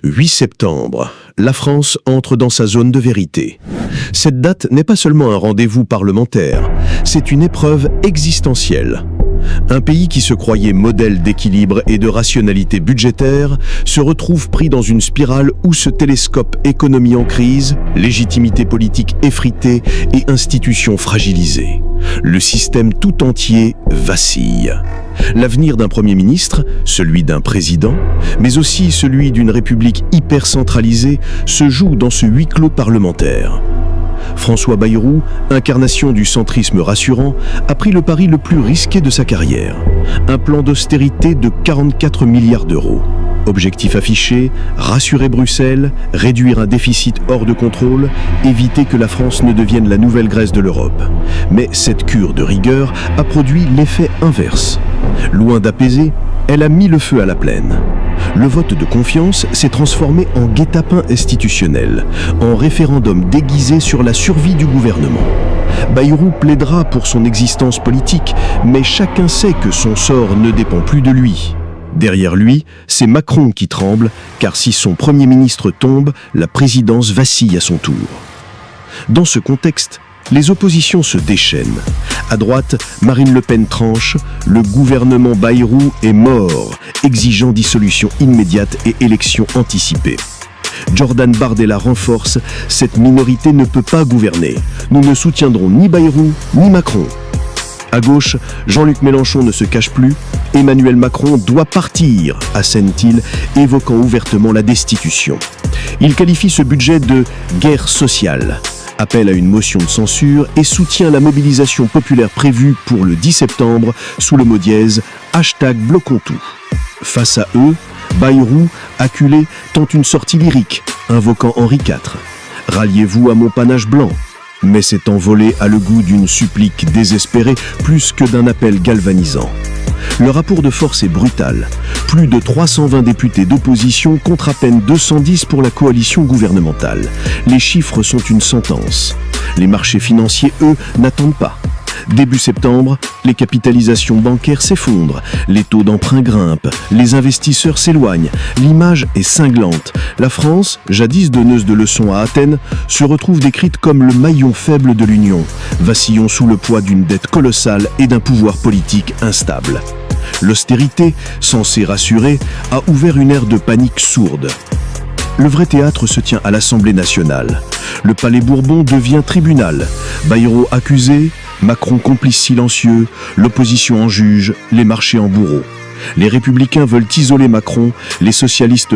8 septembre, la France entre dans sa zone de vérité. Cette date n'est pas seulement un rendez-vous parlementaire, c'est une épreuve existentielle. Un pays qui se croyait modèle d'équilibre et de rationalité budgétaire se retrouve pris dans une spirale où se télescope économie en crise, légitimité politique effritée et institutions fragilisées. Le système tout entier vacille. L'avenir d'un Premier ministre, celui d'un président, mais aussi celui d'une République hyper centralisée, se joue dans ce huis clos parlementaire. François Bayrou, incarnation du centrisme rassurant, a pris le pari le plus risqué de sa carrière. Un plan d'austérité de 44 milliards d'euros. Objectif affiché, rassurer Bruxelles, réduire un déficit hors de contrôle, éviter que la France ne devienne la nouvelle Grèce de l'Europe. Mais cette cure de rigueur a produit l'effet inverse. Loin d'apaiser, elle a mis le feu à la plaine. Le vote de confiance s'est transformé en guet-apens institutionnel, en référendum déguisé sur la survie du gouvernement. Bayrou plaidera pour son existence politique, mais chacun sait que son sort ne dépend plus de lui. Derrière lui, c'est Macron qui tremble, car si son Premier ministre tombe, la présidence vacille à son tour. Dans ce contexte, les oppositions se déchaînent. À droite, Marine Le Pen tranche, le gouvernement Bayrou est mort, exigeant dissolution immédiate et élection anticipée. Jordan Bardella renforce, cette minorité ne peut pas gouverner. Nous ne soutiendrons ni Bayrou ni Macron. À gauche, Jean-Luc Mélenchon ne se cache plus. Emmanuel Macron doit partir, assène-t-il, évoquant ouvertement la destitution. Il qualifie ce budget de guerre sociale, appelle à une motion de censure et soutient la mobilisation populaire prévue pour le 10 septembre sous le mot dièse #BloquonsTout. Face à eux, Bayrou, acculé, tente une sortie lyrique, invoquant Henri IV. « Ralliez-vous à mon panache blanc ». Mais cet envolé a le goût d'une supplique désespérée plus que d'un appel galvanisant. Le rapport de force est brutal. Plus de 320 députés d'opposition contre à peine 210 pour la coalition gouvernementale. Les chiffres sont une sentence. Les marchés financiers, eux, n'attendent pas. Début septembre, les capitalisations bancaires s'effondrent, les taux d'emprunt grimpent, les investisseurs s'éloignent, l'image est cinglante. La France, jadis donneuse de leçons à Athènes, se retrouve décrite comme le maillon faible de l'Union, vacillant sous le poids d'une dette colossale et d'un pouvoir politique instable. L'austérité, censée rassurer, a ouvert une ère de panique sourde. Le vrai théâtre se tient à l'Assemblée nationale. Le Palais Bourbon devient tribunal. Bayrou accusé, Macron complice silencieux, l'opposition en juge, les marchés en bourreau. Les républicains veulent isoler Macron, les socialistes